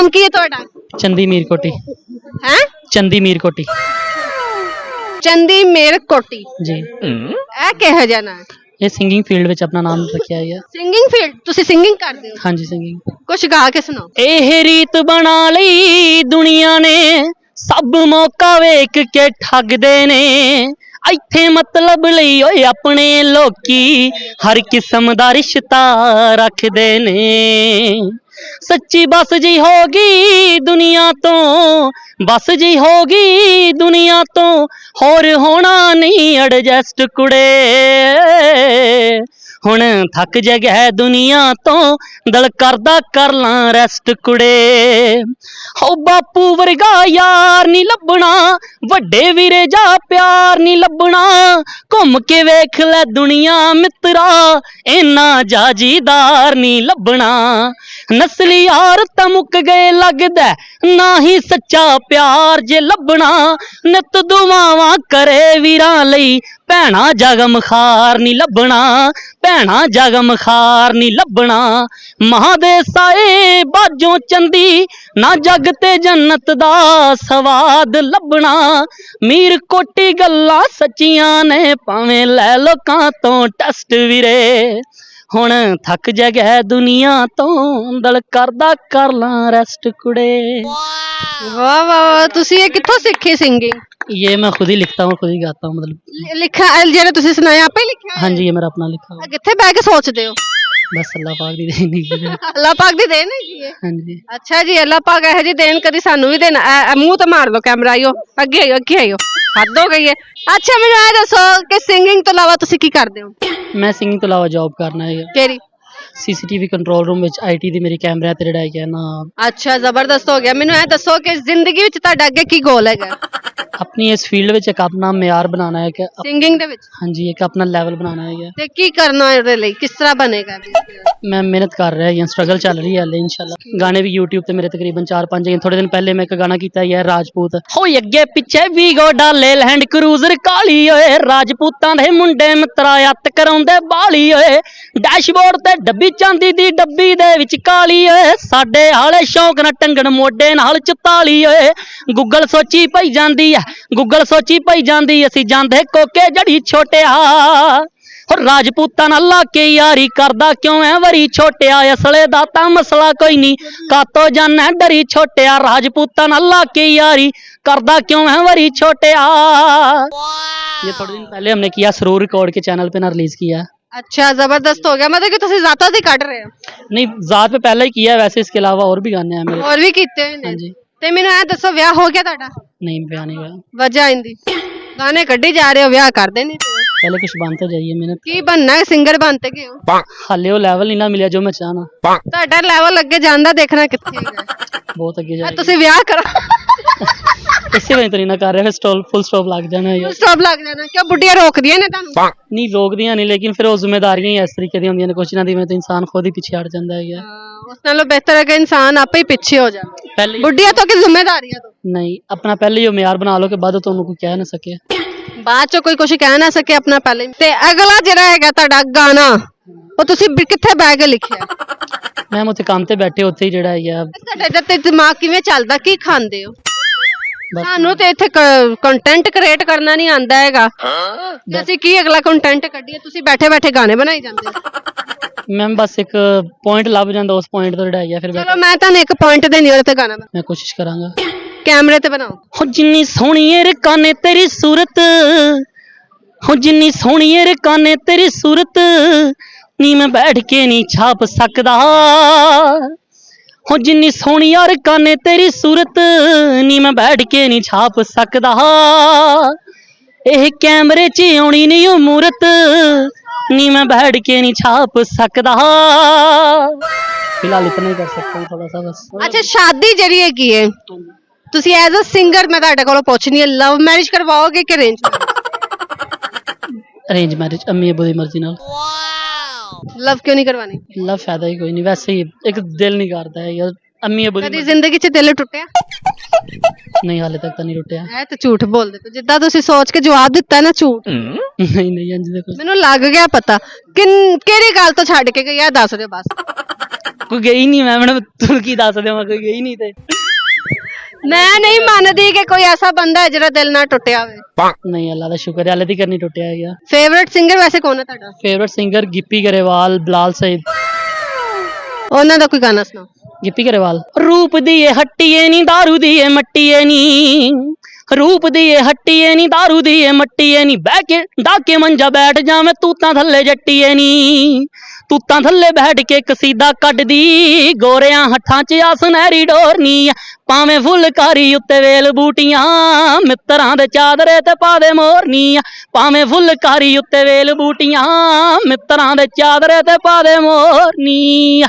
ਨਾਮ ਕੀ ਹੈ ਤੁਹਾਡਾ? ਚੰਦੀ ਮੀਰਕੋਟੀ। ਹੈ ਚੰਦੀ ਮੀਰਕੋਟੀ ਚੰਦੀ ਮੇਰਕੋਟੀ ਜੀ। ਇਹ ਕਿਹੋ ਜਿਹਾ ਨਾਂ ਹੈ? ਇਹ ਸਿੰਗਿੰਗ ਫੀਲਡ ਵਿੱਚ ਆਪਣਾ ਨਾਮ ਰੱਖਿਆ ਹੈ। ਸਿੰਗਿੰਗ ਫੀਲਡ, ਤੁਸੀਂ ਸਿੰਗਿੰਗ ਕਰਦੇ ਹੋ? ਹਾਂਜੀ ਸਿੰਗਿੰਗ। ਕੁਛ ਗਾ ਕੇ ਸੁਣਾਓ। ਇਹ ਰੀਤ ਬਣਾ ਲਈ ਦੁਨੀਆ ਨੇ, ਸਭ ਮੌਕਾ ਵੇਖ ਕੇ ਠੱਗਦੇ ਨੇ। ਇੱਥੇ ਮਤਲਬ ਲਈ ਓਏ ਆਪਣੇ ਲੋਕੀ ਹਰ ਕਿਸਮ ਦਾ ਰਿਸ਼ਤਾ ਰੱਖਦੇ ਨੇ। ਸੱਚੀ ਬਸ ਜੀ ਹੋ ਗਈ ਦੁਨੀਆ ਤੋਂ, ਬਸ ਜੀ ਹੋ ਗਈ ਦੁਨੀਆ ਤੋਂ, ਹੋਰ ਹੋਣਾ ਨਹੀਂ ਐਡਜਸਟ ਕੁੜੇ। ਹੁਣ ਥੱਕ ਜਗਿਆ ਦੁਨੀਆ ਤੋਂ, ਦਿਲ ਕਰਦਾ ਕਰ ਲਾਂ ਰੈਸਟ ਕੁੜੇ। ਹੋ ਬਾਪੂ ਵਰਗਾ ਯਾਰ ਨੀ ਲੱਭਣਾ, ਵੱਡੇ ਵੀਰੇ ਜਾ ਪਿਆਰ ਨੀ ਲੱਭਣਾ। ਘੁੰਮ ਕੇ ਵੇਖ ਲੈ ਦੁਨੀਆ ਮਿੱਤਰਾ, ਇੰਨਾ ਜਾਜੀਦਾਰ ਨੀ ਲੱਭਣਾ। ਨਸਲੀ ਯਾਰ ਤਾਂ ਮੁੱਕ ਗਏ ਲੱਗਦਾ, ਨਾ ਹੀ ਸੱਚਾ ਪਿਆਰ ਜੇ ਲੱਭਣਾ। ਨਿਤ ਦੁਆਵਾਂ ਕਰੇ ਵੀਰਾਂ ਲਈ, ਭੈਣਾ ਜਗਮਖਾਰ ਨੀ ਲੱਭਣਾ। ਭੈਣਾ ਜਗਮਖਾਰ ਨੀ ਲੱਭਣਾ। ਮਹਾਦੇਸਾਏ ਬਾਜੋਂ ਚੰਦੀ, ਨਾ ਜੱਗ ਤੇ ਜੰਨਤ ਦਾ ਸਵਾਦ ਲੱਭਣਾ। ਮੀਰਕੋਟੀ ਗੱਲਾਂ ਸੱਚੀਆਂ ਨੇ, ਭਾਵੇਂ ਲੈ ਲੋਕਾਂ ਤੋਂ ਟੈਸਟ ਵੀਰੇ। ਹੁਣ ਥੱਕ ਜਗਿਆ ਦੁਨੀਆ ਤੋਂ, ਦਿਲ ਕਰਦਾ ਕਰ ਲਾਂ ਰੈਸਟ ਕੁੜੇ। ਵਾਹ ਵਾਹ, ਤੁਸੀਂ ਇਹ ਕਿੱਥੋਂ ਸਿੱਖੀ ਸਿੰਗਿੰਗ? ये मैं खुद ही लिखता हूँ, खुद ही गाता हूँ। मतलब ਲਿਖਾ ਜਿਹੜਾ ਤੁਸੀਂ ਸੁਣਾਇਆ ਆਪੇ ਲਿਖਿਆ? हाँ जी, ये मेरा अपना लिखा हुआ। ਕਿੱਥੇ ਬਹਿ ਕੇ ਸੋਚਦੇ ਹੋ? बस अल्लाह पाक दी देन ही। ਅੱਲਾਹ ਪਾਕ ਦੀ ਦੇਣ ਹੈਗੀ ਹੈ। हाँ जी। ਅੱਛਾ ਜੀ, ਅੱਲਾਹ ਪਾਕ ਇਹੋ ਜਿਹੀ ਦੇਣ ਕਦੀ ਸਾਨੂੰ ਵੀ ਦੇਣਾ। ਮੂੰਹ ਤੇ ਮਾਰ ਲਓ ਕੈਮਰਾ, ਆਇਓ ਅੱਗੇ ਆਇਓ, ਅੱਗੇ ਆਇਓ, ਹੱਦ ਹੋ ਗਈ ਹੈ। ਅੱਛਾ ਮੈਨੂੰ ਇਹ ਦੱਸੋ ਕਿ ਸਿੰਗਿੰਗ ਤੋਂ ਇਲਾਵਾ ਤੁਸੀਂ ਕੀ ਕਰਦੇ ਹੋ? मैं सिंगिंग तो अलावा जॉब करना है। ਕਿਹੜੀ? CCTV ਕੰਟਰੋਲ ਰੂਮ ਵਿੱਚ IT ਦੀ ਮੇਰੀ ਕੈਮਰਾ ਤੇ ਜਿਹੜਾ ਹੈਗਾ ਨਾ। ਅੱਛਾ ਜ਼ਬਰਦਸਤ ਹੋ ਗਿਆ। ਮੈਨੂੰ ਇਹ ਦੱਸੋ ਕਿ ਜ਼ਿੰਦਗੀ ਵਿੱਚ ਤੁਹਾਡਾ ਅੱਗੇ ਕੀ ਗੋਲ ਹੈਗਾ? ਆਪਣੀ ਇਸ ਫੀਲਡ ਵਿੱਚ ਇੱਕ ਆਪਣਾ ਮਿਆਰ ਬਣਾਉਣਾ ਹੈ ਕਿ ਸਿੰਗਿੰਗ ਦੇ ਵਿੱਚ? ਹਾਂਜੀ ਇੱਕ ਆਪਣਾ ਲੈਵਲ ਬਣਾਉਣਾ ਹੈ। ਤੇ ਕੀ ਕਰਨਾ ਇਹਦੇ ਲਈ, ਕਿਸ ਤਰ੍ਹਾਂ ਬਣੇਗਾ? ਮੈਂ ਮਿਹਨਤ ਕਰ ਰਿਹਾ ਹਾਂ, ਸਟਰਗਲ ਚੱਲ ਰਹੀ ਹੈ ਇਨਸ਼ਾਅੱਲਾ। ਗਾਣੇ ਵੀ YouTube ਤੇ ਮੇਰੇ ਤਕਰੀਬਨ 4-5 ਹੈਗੇ। ਥੋੜੇ ਦਿਨ ਪਹਿਲੇ ਮੈਂ ਇੱਕ ਗਾਣਾ ਕੀਤਾ ਹੈ ਰਾਜਪੂਤ। ਹੋਈ ਅੱਗੇ ਪਿੱਛੇ ਵੀਗੋ ਡਾਲੇ ਲੈਂਡ ਕਰੂਜ਼ਰ ਕਾਲੀ ਓਏ, ਰਾਜਪੂਤਾਂ ਦੇ ਮੁੰਡੇ ਮਿੱਤਰਾ ਅੱਤ ਕਰਾਉਂਦੇ ਬਾਲੀ ਓਏ। ਡੈਸ਼ਬੋਰਡ ਤੇ ਡੱਬੀ ਚਾਂਦੀ ਦੀ ਡੱਬੀ ਦੇ ਵਿੱਚ ਕਾਲੀ ਓਏ, ਸਾਡੇ ਹਾਲੇ ਸ਼ੌਂਕ ਨਾ ਟੰਗਣ ਮੋਢੇ ਨਾਲ 44 ਓਏ। ਗੂਗਲ ਸੋਚੀ ਪਈ ਜਾਂਦੀ ਐ, ਗੂਗਲ ਸੋਚੀ ਪਈ ਜਾਂਦੀ, ਅਸੀਂ ਜਾਂਦੇ ਕੋਕੇ ਜੜੀ ਛੋਟਿਆ। ਰਾਜਪੂਤਾਂ ਨਾਲ ਲਾ ਕੇ ਯਾਰੀ ਕਰਦਾ ਕਿਉਂ ਐ ਵਰੀ ਛੋਟਿਆ। ਅਸਲੇ ਦਾ ਤਾਂ ਮਸਲਾ ਕੋਈ ਨਹੀਂ, ਕਾਤੋਂ ਜਾਨਾ ਡਰੀ ਛੋਟਿਆ। ਰਾਜਪੂਤਾਂ ਨਾਲ ਲਾ ਕੇ यारी करदा क्यों है वरी छोटिया। ये थोड़े दिन पहले हमने किया, सरूर रिकॉर्ड के चैनल पे ना रिलीज किया। अच्छा जबरदस्त हो गया, मतलब कि तुसी ज़ाता दी कट रहे हो? नहीं, ज़ात पे पहले ही किया, वैसे इसके अलावा और भी गाने हैं मेरे। और भी कीते हैं? हाँ जी। ते मैनू ए दसो ब्याह हो गया तुहाडा? नहीं, ब्याह नहीं हुआ। वजह इंदी गाने कड्डी जा रहे हो, ब्याह कर देने। पहले कुछ बनते जाइए, मेहनत की बनना है, सिंगर बनते गए हो? हाले वो लेवल नहीं ना मिला जो मैं चाहना। तुहाडा लेवल अगे जांदा देखना कित्थे है। बहुत अगे जाएगा। तुसी ब्याह करो। इसी वजह तो नहीं ना कर रहे, फिर फुल स्टॉप लग जाना है। फुल स्टॉप लग जाना क्यों? बुढ़िया रोक दिया ने तुहानू? नहीं रोकदियां नहीं, लेकिन फिर वो जिम्मेदारियां ही इस तरीके दी होंदियां ने, कुछ ना दी में तो इंसान खुद ही पीछे हट जाता है। उस नालों बेहतर है कि इंसान आपे ही पीछे हो जाए। पहले बुढ़िया तो की जिम्मेदारियां तो नहीं, अपना पहले ही म्यार बना लो कि बाद तो कोई कह ना सके, बाद चो कोई कुछ कह ना सके अपना पहले। ते अगला जिहड़ा हैगा तुहाडा गाना ਉਹ ਤੁਸੀਂ ਕਿੱਥੇ ਬੈ ਕੇ ਲਿਖਿਆ? ਮੈਂ ਉੱਥੇ ਕੰਮ ਤੇ ਬੈਠੇ ਉੱਥੇ ਹੀ ਜਿਹੜਾ ਹੈ। ਤੁਹਾਡੇ ਤੇ ਦਿਮਾਗ ਕਿਵੇਂ ਚੱਲਦਾ, ਕੀ ਖਾਂਦੇ ਹੋ? ਸਾਨੂੰ ਤੇ ਇੱਥੇ ਕੰਟੈਂਟ ਕ੍ਰੀਏਟ ਕਰਨਾ ਨਹੀਂ ਆਂਦਾ ਹੈਗਾ ਤੇ ਅਸੀਂ ਕੀ ਅਗਲਾ ਕੰਟੈਂਟ ਕੱਢੀਏ? ਤੁਸੀਂ ਬੈਠੇ ਬੈਠੇ ਗਾਣੇ ਬਣਾਈ ਜਾਂਦੇ ਹੋ। ਮੈਮ ਬਸ ਇੱਕ ਪੁਆਇੰਟ ਲੱਭ ਜਾਂਦਾ, ਉਸ ਪੁਆਇੰਟ ਤੋਂ ਜਿਹੜਾ ਹੈ ਫਿਰ ਚਲੋ ਮੈਂ ਤੁਹਾਨੂੰ ਇੱਕ ਪੁਆਇੰਟ ਦੇ ਨਿਊ ਤੇ ਗਾਣਾ ਮੈਂ ਕੋਸ਼ਿਸ਼ ਕਰਾਂਗਾ। ਕੈਮਰੇ ਤੇ ਬਣਾਓ। ਹੋ ਜਿੰਨੀ ਸੋਹਣੀ ਏ ਰਕਾਨੇ ਤੇਰੀ ਸੂਰਤ, ਹੋ ਜਿੰਨੀ ਸੋਹਣੀ ਏ ਰਕਾਨੇ ਤੇਰੀ ਸੂਰਤ, ਨੀ ਮੈਂ ਬੈਠ ਕੇ ਨਹੀਂ ਛਾਪ ਸਕਦਾ। ਹੋ ਜਿੰਨੀ ਸੋਹਣੀ ਯਾਰ ਕਾਨੇ ਤੇਰੀ ਸੂਰਤ, ਨੀ ਮੈਂ ਬੈਠ ਕੇ ਨਹੀਂ ਛਾਪ ਸਕਦਾ। ਇਹ ਕੈਮਰੇ 'ਚ ਆਉਣੀ ਨਹੀਂ ਉਹ ਮੂਰਤ, ਨੀ ਮੈਂ बैठ के नहीं छाप सकदा। फिलहाल इतना ही कर सकता हूँ थोड़ा सा बस। अच्छा शादी जरी हैगी है, तुसी एज अ सिंगर मैं तुहाडे कोलों पुछनी है, लव मैरिज करवाओगे कि अरेंज? अरेंज मैरिज अम्मी अबू दी मर्जी नाल। लव क्यों नहीं करवानी? लव फायदा ही कोई नहीं, वैसे ही एक दिल नहीं करता है यार। अम्मी अबू कदी जिंदगी च दिल टुटिया? नहीं हाले तक तो नहीं टुटिया। है तो झूठ बोलदे पे, जिद्दां तुसी सोच के जवाब दिता ना झूठ। नहीं नहीं अंज देखो मैनू लग गया पता किहड़ी गल तो छड्ड के गई है, दस दिओ बस। ਕੋਈ ਗਈ ਨਹੀਂ ਮੈਂ ਮੈਨੂੰ ਤੂੰ ਕੀ ਦੱਸ ਦੇਵਾਂ ਕੋਈ ਗਈ ਨਹੀਂ ਤੇ ਮੈਂ ਨਹੀਂ ਮੰਨਦੀ ਕਿ ਕੋਈ ਐਸਾ ਬੰਦਾ ਹੈ ਜਿਹੜਾ ਦਿਲ ਨਾਲ ਟੁੱਟਿਆ ਹੋਵੇ। ਨਹੀਂ ਅੱਲਾ ਦਾ ਸ਼ੁਕਰ ਹੈ ਹਾਲੇ ਤੱਕ ਨਹੀਂ ਟੁੱਟਿਆ ਹੈਗਾ। ਫੇਵਰਿਟ ਸਿੰਗਰ ਵੈਸੇ ਕੌਣ ਹੈ ਤੁਹਾਡਾ? Favourite singer Gippy Grewal, Bilal Saeed. ਉਹਨਾਂ ਦਾ ਕੋਈ ਗਾਣਾ ਸੁਣਾਓ। ਗਿੱਪੀ ਗਰੇਵਾਲ। ਰੂਪ ਦੀ ਏ ਹੱਟੀਏ ਨੀ ਦਾਰੂ ਦੀ ਏ ਮੱਟੀਏ ਨੀ, ਰੂਪ ਦੀ ਏ ਹੱਟੀਏ ਨੀ ਦਾਰੂ ਦੀ ਏ ਮੱਟੀਏ ਨੀ, ਬਹਿ ਕੇ ਡਾਕੇ ਮੰਜਾ ਬੈਠ ਜਾਵੇਂ ਤੂਤਾਂ ਥੱਲੇ ਜੱਟੀਏ ਨੀ, ਤੂਤਾਂ ਥੱਲੇ ਬੈਠ ਕੇ ਕਸੀਦਾ ਕੱਢਦੀ, ਗੋਰਿਆਂ ਹੱਥਾਂ 'ਚ ਆ ਸੁਨਹਿਰੀ ਡੋਰਨੀ, ਭਾਵੇਂ ਫੁੱਲਕਾਰੀ ਉੱਤੇ ਵੇਲ ਬੂਟੀਆਂ, ਮਿੱਤਰਾਂ ਦੇ ਚਾਦਰੇ ਤੇ ਪਾ ਦੇ ਮੋਰਨੀ, ਭਾਵੇਂ ਫੁੱਲਕਾਰੀ ਉੱਤੇ ਵੇਲ ਬੂਟੀਆਂ, ਮਿੱਤਰਾਂ ਦੇ ਚਾਦਰੇ ਤੇ ਪਾ ਦੇ ਮੋਰਨੀ।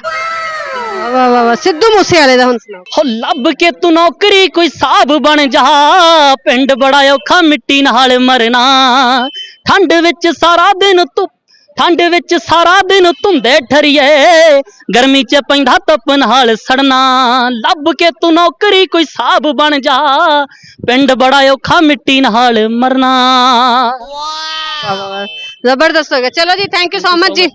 ਵਾਹ ਵਾਹ ਵਾਹ। ਸਿੱਧੂ ਮੂਸੇਵਾਲੇ ਦਾ ਹੁਣ ਸੁਣਾਓ। ਹੋ ਲੱਭ ਕੇ ਤੂੰ ਨੌਕਰੀ ਕੋਈ ਸਾਬ ਬਣ ਜਾ, ਪਿੰਡ ਬੜਾ ਔਖਾ ਮਿੱਟੀ ਨਾਲ ਮਰਨਾ, ਠੰਡ ਵਿੱਚ ਸਾਰਾ ਦਿਨ ਧੁੱਪ, ਠੰਡ ਵਿੱਚ ਸਾਰਾ ਦਿਨ ਧੁੰਦੇ ਠਰੀਏ, ਗਰਮੀ 'ਚ ਪੈਂਦਾ ਧੁੱਪ ਨਾਲ ਸੜਨਾ, ਲੱਭ ਕੇ ਤੂੰ ਨੌਕਰੀ ਕੋਈ ਸਾਬ ਬਣ ਜਾ, ਪਿੰਡ ਬੜਾ ਔਖਾ ਮਿੱਟੀ ਨਾਲ ਮਰਨਾ। ਜ਼ਬਰਦਸਤ ਹੋ ਗਿਆ। ਚਲੋ ਜੀ, ਥੈਂਕ ਯੂ ਸੋ ਮਚ ਜੀ।